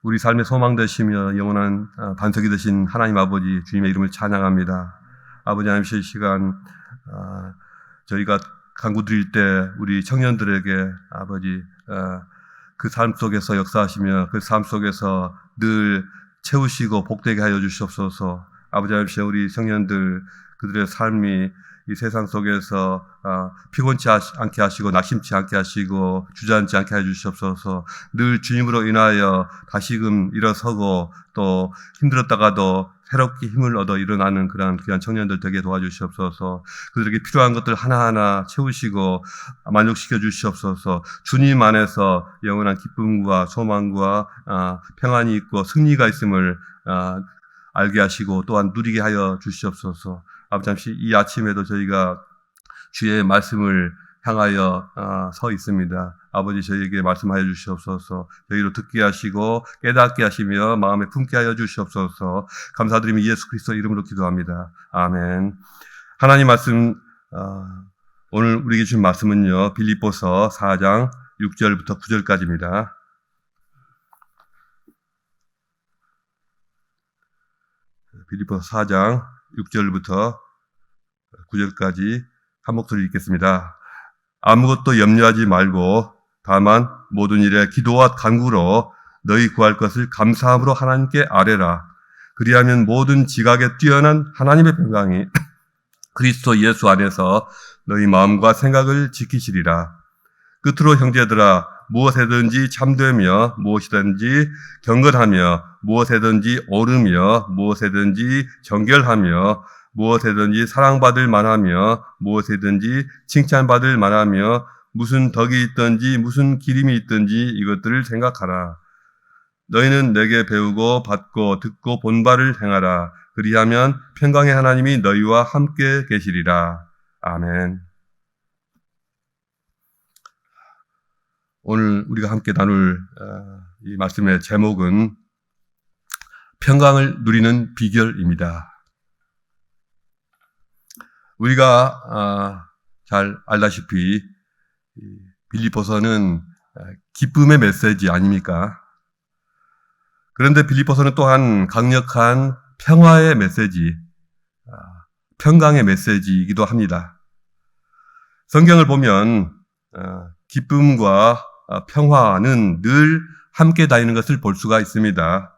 우리 삶의 소망 되시며 영원한 반석이 되신 하나님 아버지 주님의 이름을 찬양합니다. 아버지 하나님 이 시간 저희가 간구 드릴 때 우리 청년들에게 아버지 그 삶 속에서 역사하시며 그 삶 속에서 늘 채우시고 복되게 하여 주시옵소서. 아버지 하나님 우리 청년들 그들의 삶이 이 세상 속에서 피곤치 않게 하시고 낙심치 않게 하시고 주저앉지 않게 해주시옵소서. 늘 주님으로 인하여 다시금 일어서고 또 힘들었다가도 새롭게 힘을 얻어 일어나는 그러한 귀한 청년들 되게 도와주시옵소서. 그들에게 필요한 것들 하나하나 채우시고 만족시켜 주시옵소서. 주님 안에서 영원한 기쁨과 소망과 평안이 있고 승리가 있음을 알게 하시고 또한 누리게 하여 주시옵소서. 아버지 이 아침에도 저희가 주의 말씀을 향하여 서 있습니다. 아버지 저희에게 말씀하여 주시옵소서. 저희로 듣게 하시고 깨닫게 하시며 마음에 품게 하여 주시옵소서. 감사드리며 예수 그리스도 이름으로 기도합니다. 아멘. 하나님 말씀 오늘 우리에게 주신 말씀은요. 빌립보서 4장 6절부터 9절까지입니다. 빌립보서 4장 6절부터 9절까지 한 목소리 읽겠습니다. 아무것도 염려하지 말고 다만 모든 일에 기도와 간구로 너희 구할 것을 감사함으로 하나님께 아뢰라. 그리하면 모든 지각에 뛰어난 하나님의 평강이 그리스도 예수 안에서 너희 마음과 생각을 지키시리라. 끝으로 형제들아 무엇에든지 참되며 무엇이든지 경건하며 무엇에든지 오르며 무엇에든지 정결하며 무엇에든지 사랑받을 만하며 무엇에든지 칭찬받을 만하며 무슨 덕이 있든지 무슨 기림이 있든지 이것들을 생각하라. 너희는 내게 배우고 받고 듣고 본 바를 행하라. 그리하면 평강의 하나님이 너희와 함께 계시리라. 아멘. 오늘 우리가 함께 나눌 이 말씀의 제목은 평강을 누리는 비결입니다. 우리가 잘 알다시피 빌립보서는 기쁨의 메시지 아닙니까? 그런데 빌립보서는 또한 강력한 평화의 메시지, 평강의 메시지이기도 합니다. 성경을 보면 기쁨과 평화는 늘 함께 다니는 것을 볼 수가 있습니다.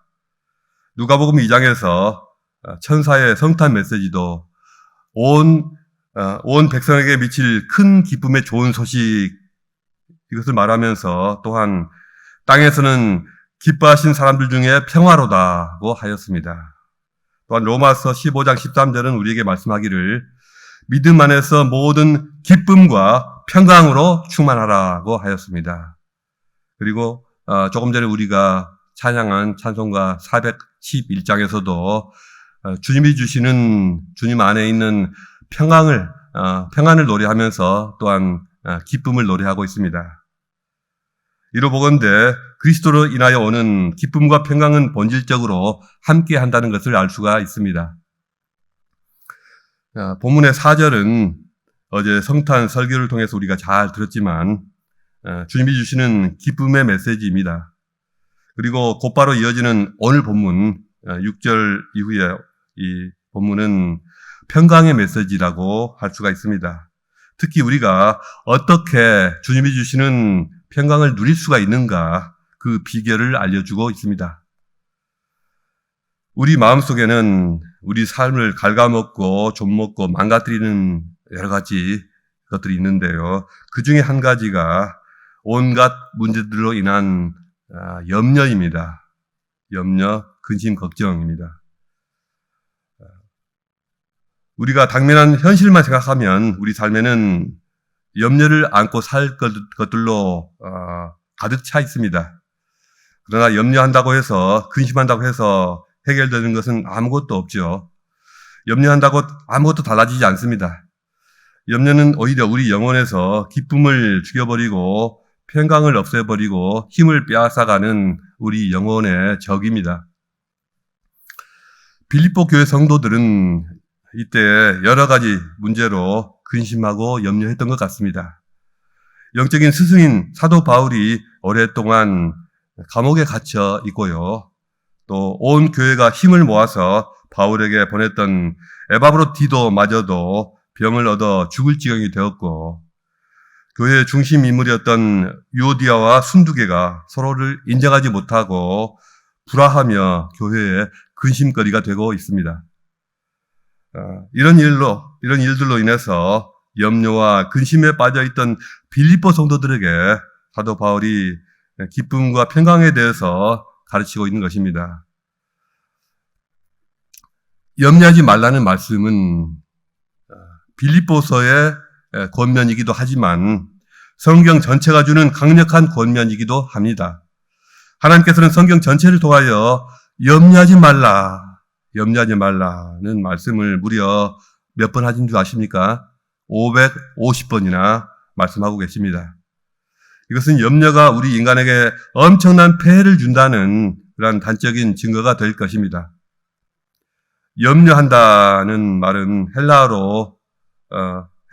누가복음 2장에서 천사의 성탄 메시지도 온 백성에게 미칠 큰 기쁨의 좋은 소식 이것을 말하면서 또한 땅에서는 기뻐하신 사람들 중에 평화로다고 하였습니다. 또한 로마서 15장 13절은 우리에게 말씀하기를 믿음 안에서 모든 기쁨과 평강으로 충만하라고 하였습니다. 그리고 조금 전에 우리가 찬양한 찬송가 411장에서도 주님이 주시는 주님 안에 있는 평안을 노래하면서 또한 기쁨을 노래하고 있습니다. 이로 보건대 그리스도로 인하여 오는 기쁨과 평강은 본질적으로 함께 한다는 것을 알 수가 있습니다. 본문의 4절은 어제 성탄 설교를 통해서 우리가 잘 들었지만 주님이 주시는 기쁨의 메시지입니다. 그리고 곧바로 이어지는 오늘 본문 6절 이후에 이 본문은 평강의 메시지라고 할 수가 있습니다. 특히 우리가 어떻게 주님이 주시는 평강을 누릴 수가 있는가 그 비결을 알려주고 있습니다. 우리 마음속에는 우리 삶을 갉아먹고 좀먹고 망가뜨리는 여러 가지 것들이 있는데요. 그 중에 한 가지가 온갖 문제들로 인한 염려입니다. 염려, 근심, 걱정입니다. 우리가 당면한 현실만 생각하면 우리 삶에는 염려를 안고 살 것들로 가득 차 있습니다. 그러나 염려한다고 해서 근심한다고 해서 해결되는 것은 아무것도 없죠. 염려한다고 아무것도 달라지지 않습니다. 염려는 오히려 우리 영혼에서 기쁨을 죽여버리고 평강을 없애버리고 힘을 빼앗아가는 우리 영혼의 적입니다. 빌립보 교회 성도들은 이때 여러 가지 문제로 근심하고 염려했던 것 같습니다. 영적인 스승인 사도 바울이 오랫동안 감옥에 갇혀 있고요. 또 온 교회가 힘을 모아서 바울에게 보냈던 에바브로디도마저도 병을 얻어 죽을 지경이 되었고, 교회의 중심 인물이었던 유오디아와 순두개가 서로를 인정하지 못하고 불화하며 교회의 근심거리가 되고 있습니다. 이런 일들로 인해서 염려와 근심에 빠져있던 빌립보 성도들에게 사도 바울이 기쁨과 평강에 대해서 가르치고 있는 것입니다. 염려하지 말라는 말씀은 빌립보서의 권면이기도 하지만 성경 전체가 주는 강력한 권면이기도 합니다. 하나님께서는 성경 전체를 통하여 염려하지 말라는 말씀을 무려 몇 번 하신 줄 아십니까? 550번이나 말씀하고 계십니다. 이것은 염려가 우리 인간에게 엄청난 폐해를 준다는 그런 단적인 증거가 될 것입니다. 염려한다는 말은 헬라어로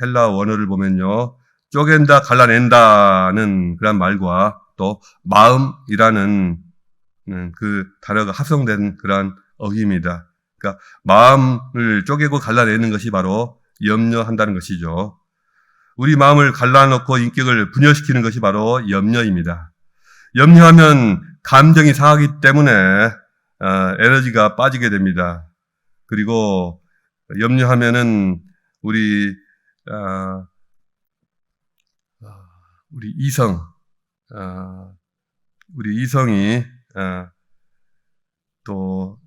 헬라 원어를 보면요, 쪼갠다, 갈라낸다는 그런 말과 또 마음이라는 그 단어가 합성된 그런 어휘입니다. 그러니까 마음을 쪼개고 갈라내는 것이 바로 염려한다는 것이죠. 우리 마음을 갈라놓고 인격을 분열시키는 것이 바로 염려입니다. 염려하면 감정이 상하기 때문에 에너지가 빠지게 됩니다. 그리고 염려하면은 우리 이성이 또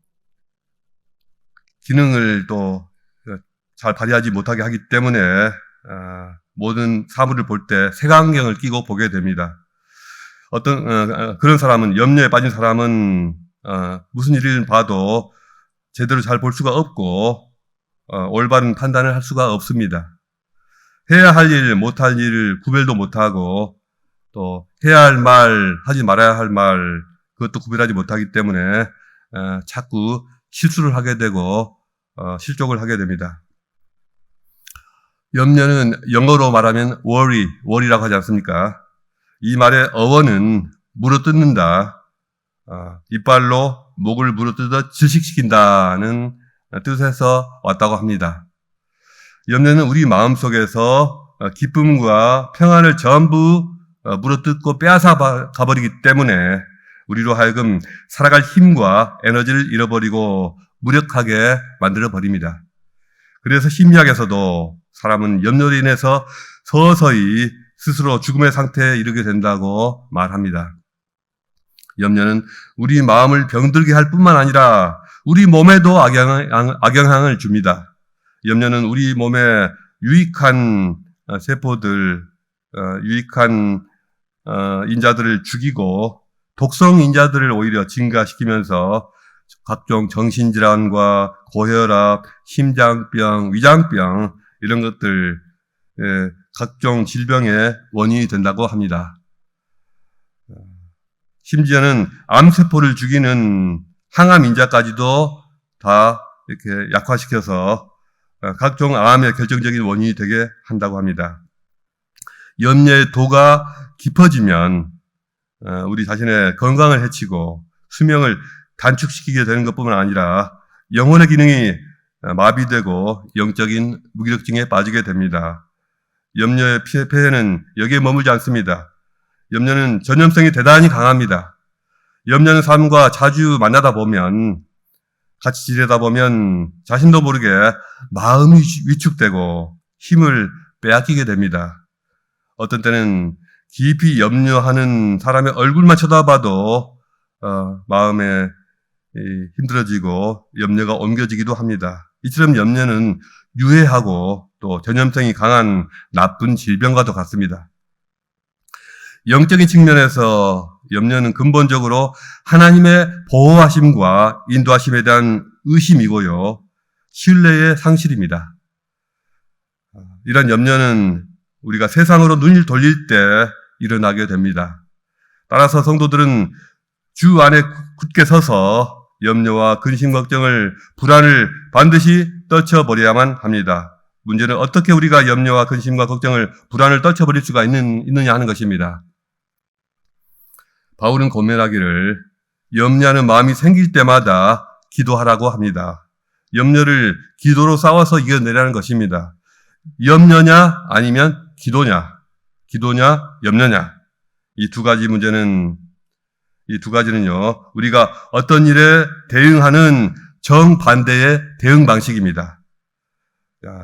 기능을 또 잘 발휘하지 못하게 하기 때문에 모든 사물을 볼 때 색안경을 끼고 보게 됩니다. 그런 사람은, 염려에 빠진 사람은 무슨 일을 봐도 제대로 잘 볼 수가 없고 올바른 판단을 할 수가 없습니다. 해야 할 일, 못할 일을 구별도 못하고 또 해야 할 말, 하지 말아야 할 말, 그것도 구별하지 못하기 때문에 자꾸 실수를 하게 되고 실족을 하게 됩니다. 염려는 영어로 말하면 worry라고 하지 않습니까? 이 말의 어원은 물어뜯는다, 이빨로 목을 물어뜯어 질식시킨다는 뜻에서 왔다고 합니다. 염려는 우리 마음속에서 기쁨과 평안을 전부 물어뜯고 빼앗아 가버리기 때문에 우리로 하여금 살아갈 힘과 에너지를 잃어버리고 무력하게 만들어 버립니다. 그래서 심리학에서도 사람은 염려로 인해서 서서히 스스로 죽음의 상태에 이르게 된다고 말합니다. 염려는 우리 마음을 병들게 할 뿐만 아니라 우리 몸에도 악영향을 줍니다. 염려는 우리 몸에 유익한 세포들, 유익한 인자들을 죽이고 독성 인자들을 오히려 증가시키면서 각종 정신질환과 고혈압, 심장병, 위장병 이런 것들, 각종 질병의 원인이 된다고 합니다. 심지어는 암세포를 죽이는 항암 인자까지도 다 이렇게 약화시켜서 각종 암의 결정적인 원인이 되게 한다고 합니다. 염려의 도가 깊어지면 우리 자신의 건강을 해치고 수명을 단축시키게 되는 것뿐만 아니라 영혼의 기능이 마비되고 영적인 무기력증에 빠지게 됩니다. 염려의 폐해는 여기에 머물지 않습니다. 염려는 전염성이 대단히 강합니다. 염려는 사람과 자주 만나다 보면, 같이 지내다 보면 자신도 모르게 마음이 위축되고 힘을 빼앗기게 됩니다. 어떤 때는 깊이 염려하는 사람의 얼굴만 쳐다봐도 마음에 힘들어지고 염려가 옮겨지기도 합니다. 이처럼 염려는 유해하고 또 전염성이 강한 나쁜 질병과도 같습니다. 영적인 측면에서 염려는 근본적으로 하나님의 보호하심과 인도하심에 대한 의심이고요, 신뢰의 상실입니다. 이런 염려는 우리가 세상으로 눈을 돌릴 때 일어나게 됩니다. 따라서 성도들은 주 안에 굳게 서서 염려와 근심, 걱정을, 불안을 반드시 떨쳐버려야만 합니다. 문제는 어떻게 우리가 염려와 근심과 걱정을, 불안을 떨쳐버릴 수가 있느냐 하는 것입니다. 바울은 고면하기를 염려하는 마음이 생길 때마다 기도하라고 합니다. 염려를 기도로 싸워서 이겨내라는 것입니다. 염려냐 아니면 기도냐, 기도냐 염려냐. 이 두 가지는요, 우리가 어떤 일에 대응하는 정반대의 대응 방식입니다.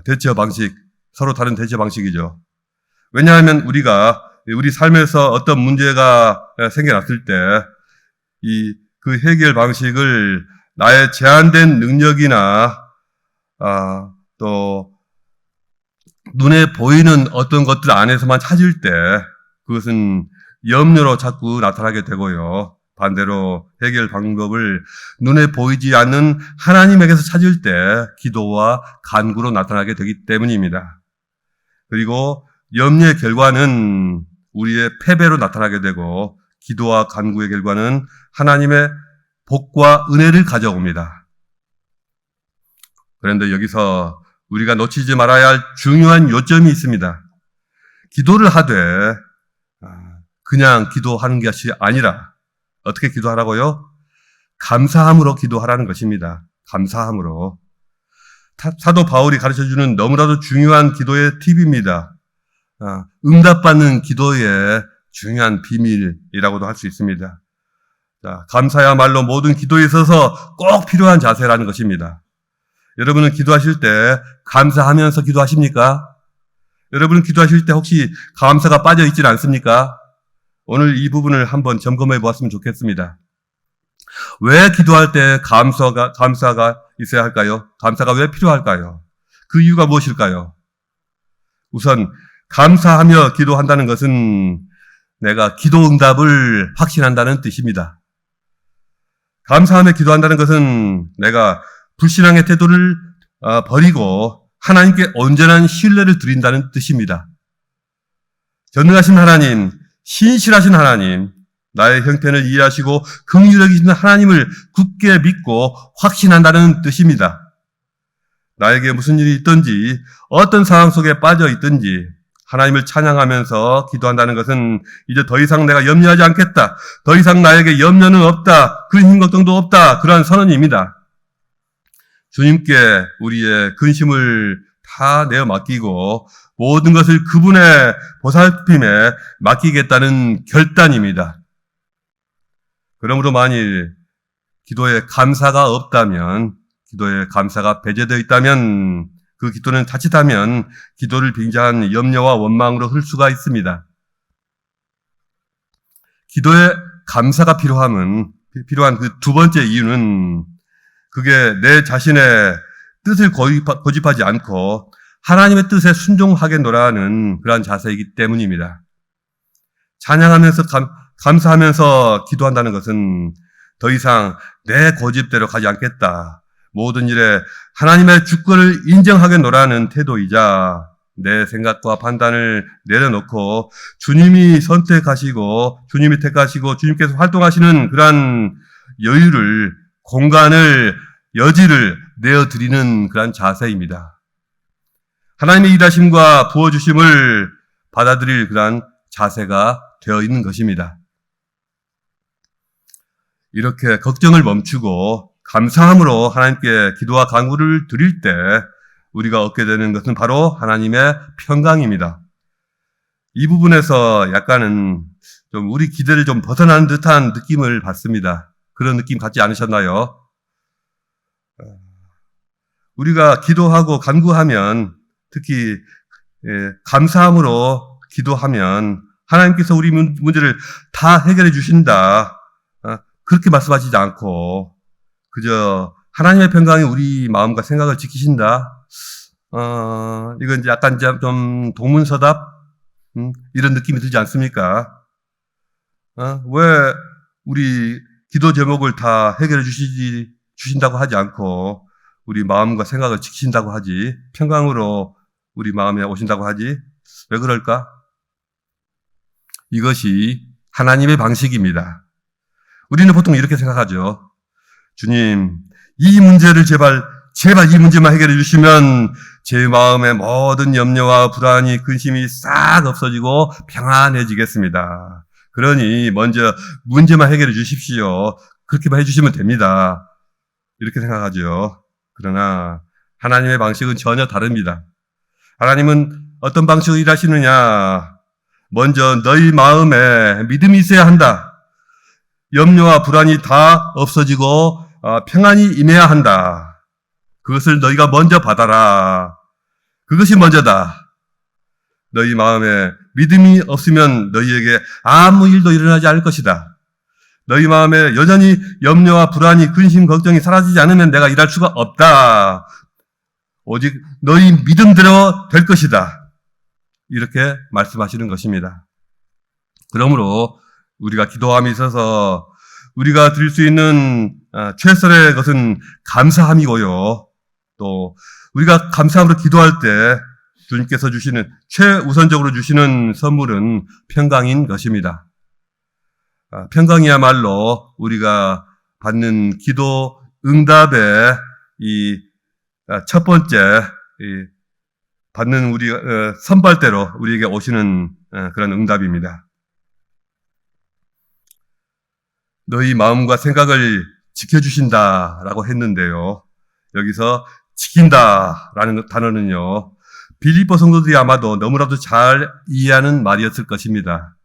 대처 방식, 서로 다른 대처 방식이죠. 왜냐하면 우리 삶에서 어떤 문제가 생겨났을 때 그 해결 방식을 나의 제한된 능력이나 또 눈에 보이는 어떤 것들 안에서만 찾을 때 그것은 염려로 자꾸 나타나게 되고요. 반대로 해결 방법을 눈에 보이지 않는 하나님에게서 찾을 때 기도와 간구로 나타나게 되기 때문입니다. 그리고 염려의 결과는 우리의 패배로 나타나게 되고 기도와 간구의 결과는 하나님의 복과 은혜를 가져옵니다. 그런데 여기서 우리가 놓치지 말아야 할 중요한 요점이 있습니다. 기도를 하되 그냥 기도하는 것이 아니라 어떻게 기도하라고요? 감사함으로 기도하라는 것입니다. 감사함으로. 사도 바울이 가르쳐주는 너무나도 중요한 기도의 팁입니다. 응답받는 기도의 중요한 비밀이라고도 할 수 있습니다. 감사야말로 모든 기도에 있어서 꼭 필요한 자세라는 것입니다. 여러분은 기도하실 때 감사하면서 기도하십니까? 여러분은 기도하실 때 혹시 감사가 빠져 있지는 않습니까? 오늘 이 부분을 한번 점검해 보았으면 좋겠습니다. 왜 기도할 때 감사가 있어야 할까요? 감사가 왜 필요할까요? 그 이유가 무엇일까요? 우선 감사하며 기도한다는 것은 내가 기도 응답을 확신한다는 뜻입니다. 감사하며 기도한다는 것은 내가 불신앙의 태도를 버리고 하나님께 온전한 신뢰를 드린다는 뜻입니다. 전능하신 하나님, 신실하신 하나님, 나의 형편을 이해하시고 긍휼하신 하나님을 굳게 믿고 확신한다는 뜻입니다. 나에게 무슨 일이 있든지 어떤 상황 속에 빠져 있든지 하나님을 찬양하면서 기도한다는 것은 이제 더 이상 내가 염려하지 않겠다. 더 이상 나에게 염려는 없다. 그 힘 걱정도 없다. 그러한 선언입니다. 주님께 우리의 근심을 다 내어 맡기고 모든 것을 그분의 보살핌에 맡기겠다는 결단입니다. 그러므로 만일 기도에 감사가 없다면, 기도에 감사가 배제되어 있다면 그 기도는 자칫하면 기도를 빙자한 염려와 원망으로 흘 수가 있습니다. 기도에 감사가 필요한 그 두 번째 이유는 그게 내 자신의 뜻을 고집하지 않고 하나님의 뜻에 순종하겠노라는 그러한 자세이기 때문입니다. 찬양하면서 감사하면서 기도한다는 것은 더 이상 내 고집대로 가지 않겠다. 모든 일에 하나님의 주권을 인정하겠노라는 태도이자 내 생각과 판단을 내려놓고 주님이 선택하시고 주님이 택하시고 주님께서 활동하시는 그러한 여유를, 공간을, 여지를 내어드리는 그러한 자세입니다. 하나님의 일하심과 부어주심을 받아들일 그러한 자세가 되어 있는 것입니다. 이렇게 걱정을 멈추고 감사함으로 하나님께 기도와 간구를 드릴 때 우리가 얻게 되는 것은 바로 하나님의 평강입니다. 이 부분에서 약간은 좀 우리 기대를 좀 벗어나는 듯한 느낌을 받습니다. 그런 느낌 갖지 않으셨나요? 우리가 기도하고 간구하면 특히 감사함으로 기도하면 하나님께서 우리 문제를 다 해결해 주신다. 그렇게 말씀하시지 않고 그저 하나님의 평강이 우리 마음과 생각을 지키신다. 이건 이제 약간 좀 동문서답 이런 느낌이 들지 않습니까? 왜 우리 기도 제목을 다 해결해 주신다고 하지 않고 우리 마음과 생각을 지키신다고 하지, 평강으로 우리 마음에 오신다고 하지? 왜 그럴까? 이것이 하나님의 방식입니다. 우리는 보통 이렇게 생각하죠. 주님, 이 문제를 제발 이 문제만 해결해 주시면 제 마음의 모든 염려와 불안이, 근심이 싹 없어지고 평안해지겠습니다. 그러니 먼저 문제만 해결해 주십시오. 그렇게만 해주시면 됩니다. 이렇게 생각하죠. 그러나 하나님의 방식은 전혀 다릅니다. 하나님은 어떤 방식으로 일하시느냐? 먼저 너희 마음에 믿음이 있어야 한다. 염려와 불안이 다 없어지고 평안이 임해야 한다. 그것을 너희가 먼저 받아라. 그것이 먼저다. 너희 마음에 믿음이 없으면 너희에게 아무 일도 일어나지 않을 것이다. 너희 마음에 여전히 염려와 불안이, 근심, 걱정이 사라지지 않으면 내가 일할 수가 없다. 오직 너희 믿음대로 될 것이다. 이렇게 말씀하시는 것입니다. 그러므로 우리가 기도함에 있어서 우리가 드릴 수 있는 최선의 것은 감사함이고요. 또 우리가 감사함으로 기도할 때 주님께서 주시는 최우선적으로 주시는 선물은 평강인 것입니다. 평강이야말로 우리가 받는 기도 응답의 이 첫 번째 받는 우리 선발대로 우리에게 오시는 그런 응답입니다. 너희 마음과 생각을 지켜주신다라고 했는데요. 여기서 지킨다라는 단어는요, 빌립보 성도들이 아마도 너무나도 잘 이해하는 말이었을 것입니다.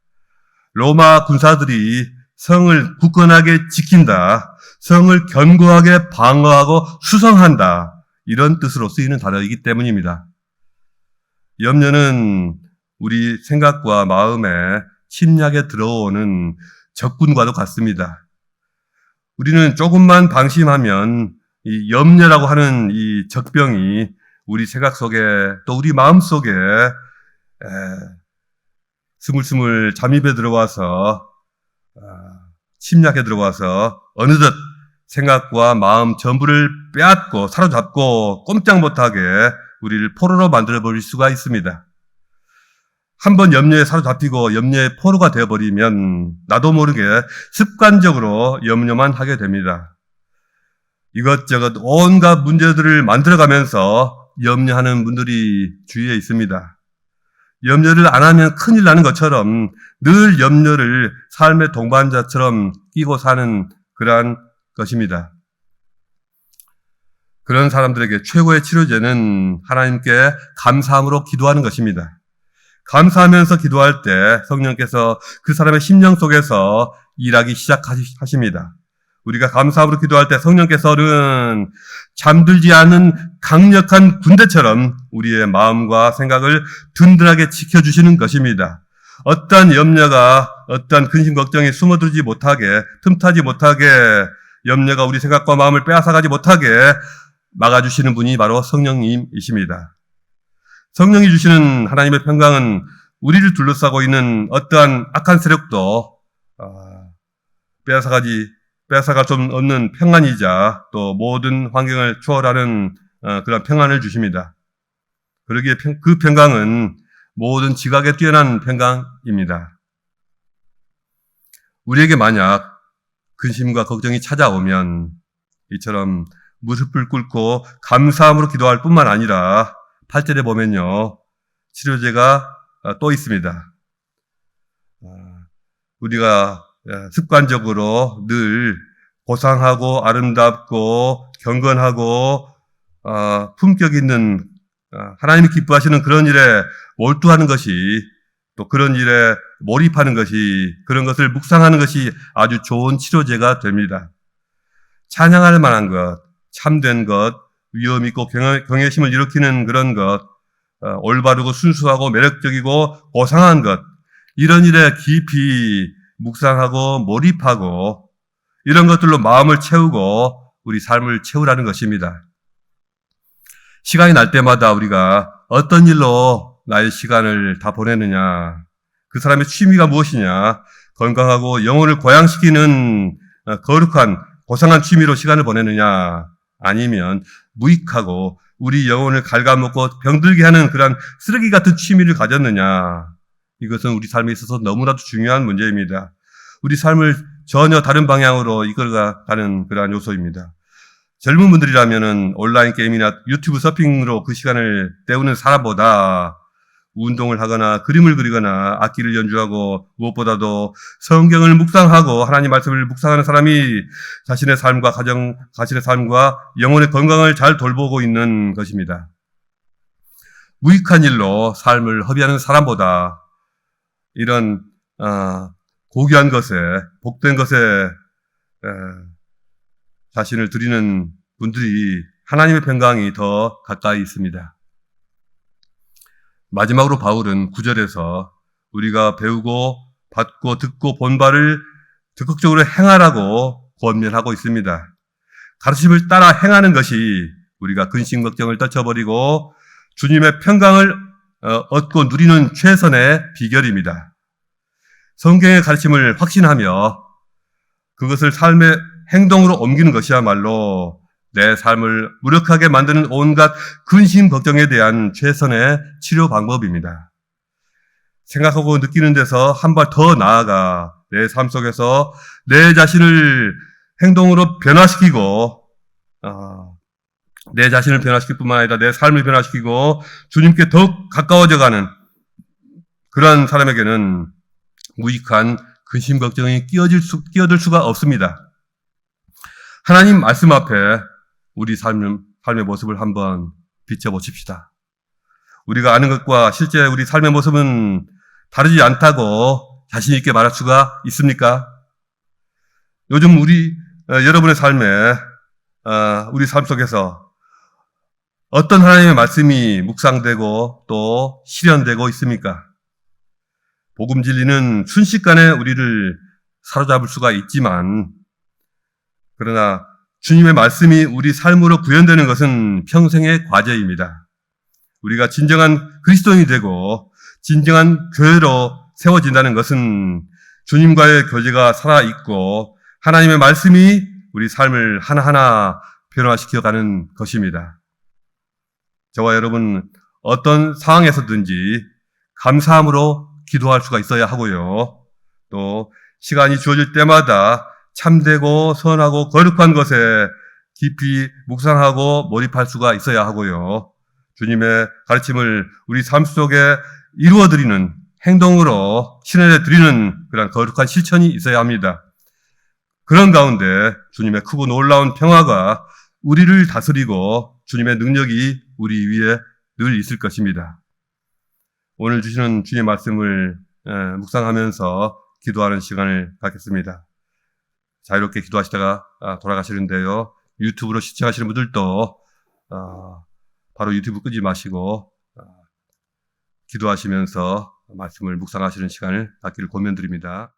로마 군사들이 성을 굳건하게 지킨다, 성을 견고하게 방어하고 수성한다, 이런 뜻으로 쓰이는 단어이기 때문입니다. 염려는 우리 생각과 마음에 침략에 들어오는 적군과도 같습니다. 우리는 조금만 방심하면 이 염려라고 하는 이 적병이 우리 생각 속에 또 우리 마음 속에 스물스물 잠입해 들어와서 침략해 들어와서 어느덧 생각과 마음 전부를 빼앗고 사로잡고 꼼짝 못하게 우리를 포로로 만들어버릴 수가 있습니다. 한번 염려에 사로잡히고 염려의 포로가 되어버리면 나도 모르게 습관적으로 염려만 하게 됩니다. 이것저것 온갖 문제들을 만들어가면서 염려하는 분들이 주위에 있습니다. 염려를 안 하면 큰일 나는 것처럼 늘 염려를 삶의 동반자처럼 끼고 사는 그러한 것입니다. 그런 사람들에게 최고의 치료제는 하나님께 감사함으로 기도하는 것입니다. 감사하면서 기도할 때 성령께서 그 사람의 심령 속에서 일하기 시작하십니다. 우리가 감사함으로 기도할 때 성령께서는 잠들지 않은 강력한 군대처럼 우리의 마음과 생각을 든든하게 지켜주시는 것입니다. 어떠한 염려가, 어떠한 근심 걱정이 숨어들지 못하게, 틈타지 못하게, 염려가 우리 생각과 마음을 빼앗아가지 못하게 막아주시는 분이 바로 성령님이십니다. 성령이 주시는 하나님의 평강은 우리를 둘러싸고 있는 어떠한 악한 세력도 빼앗아갈 수 없는 평안이자 또 모든 환경을 초월하는 그런 평안을 주십니다. 그러기에 그 평강은 모든 지각에 뛰어난 평강입니다. 우리에게 만약 근심과 걱정이 찾아오면 이처럼 무릎을 꿇고 감사함으로 기도할 뿐만 아니라 8절에 보면요, 치료제가 또 있습니다. 우리가 습관적으로 늘 고상하고 아름답고 경건하고 품격 있는 하나님이 기뻐하시는 그런 일에 몰두하는 것이, 또 그런 일에 몰입하는 것이, 그런 것을 묵상하는 것이 아주 좋은 치료제가 됩니다. 찬양할 만한 것, 참된 것, 위험 있고 경외심을 일으키는 그런 것, 올바르고 순수하고 매력적이고 고상한 것, 이런 일에 깊이 묵상하고 몰입하고 이런 것들로 마음을 채우고 우리 삶을 채우라는 것입니다. 시간이 날 때마다 우리가 어떤 일로 나의 시간을 다 보내느냐, 그 사람의 취미가 무엇이냐, 건강하고 영혼을 고양시키는 거룩한 고상한 취미로 시간을 보내느냐, 아니면 무익하고 우리 영혼을 갉아먹고 병들게 하는 그런 쓰레기 같은 취미를 가졌느냐, 이것은 우리 삶에 있어서 너무나도 중요한 문제입니다. 우리 삶을 전혀 다른 방향으로 이끌어가는 그러한 요소입니다. 젊은 분들이라면은 온라인 게임이나 유튜브 서핑으로 그 시간을 때우는 사람보다 운동을 하거나 그림을 그리거나 악기를 연주하고 무엇보다도 성경을 묵상하고 하나님 말씀을 묵상하는 사람이 자신의 삶과 가정, 자신의 삶과 영혼의 건강을 잘 돌보고 있는 것입니다. 무익한 일로 삶을 허비하는 사람보다 이런 고귀한 것에, 복된 것에 자신을 드리는 분들이 하나님의 평강이 더 가까이 있습니다. 마지막으로 바울은 9절에서 우리가 배우고 받고 듣고 본 바를 적극적으로 행하라고 권면하고 있습니다. 가르침을 따라 행하는 것이 우리가 근심 걱정을 떨쳐버리고 주님의 평강을 얻고 누리는 최선의 비결입니다. 성경의 가르침을 확신하며 그것을 삶의 행동으로 옮기는 것이야말로 내 삶을 무력하게 만드는 온갖 근심 걱정에 대한 최선의 치료 방법입니다. 생각하고 느끼는 데서 한 발 더 나아가 내 삶 속에서 내 자신을 행동으로 변화시키고 내 자신을 변화시킬 뿐만 아니라 내 삶을 변화시키고 주님께 더욱 가까워져가는 그러한 사람에게는 무익한 근심 걱정이 끼어들 수가 없습니다. 하나님 말씀 앞에 우리 삶의 모습을 한번 비춰보십시다. 우리가 아는 것과 실제 우리 삶의 모습은 다르지 않다고 자신 있게 말할 수가 있습니까? 요즘 여러분의 삶에 우리 삶 속에서 어떤 하나님의 말씀이 묵상되고 또 실현되고 있습니까? 복음 진리는 순식간에 우리를 사로잡을 수가 있지만 그러나 주님의 말씀이 우리 삶으로 구현되는 것은 평생의 과제입니다. 우리가 진정한 그리스도인이 되고 진정한 교회로 세워진다는 것은 주님과의 교제가 살아있고 하나님의 말씀이 우리 삶을 하나하나 변화시켜가는 것입니다. 저와 여러분 어떤 상황에서든지 감사함으로 기도할 수가 있어야 하고요. 또 시간이 주어질 때마다 참되고 선하고 거룩한 것에 깊이 묵상하고 몰입할 수가 있어야 하고요. 주님의 가르침을 우리 삶 속에 이루어드리는 행동으로 실현해 드리는 그런 거룩한 실천이 있어야 합니다. 그런 가운데 주님의 크고 놀라운 평화가 우리를 다스리고 주님의 능력이 우리 위에 늘 있을 것입니다. 오늘 주시는 주님의 말씀을 묵상하면서 기도하는 시간을 갖겠습니다. 자유롭게 기도하시다가 돌아가시는데요. 유튜브로 시청하시는 분들도 바로 유튜브 끄지 마시고 기도하시면서 말씀을 묵상하시는 시간을 갖기를 권면드립니다.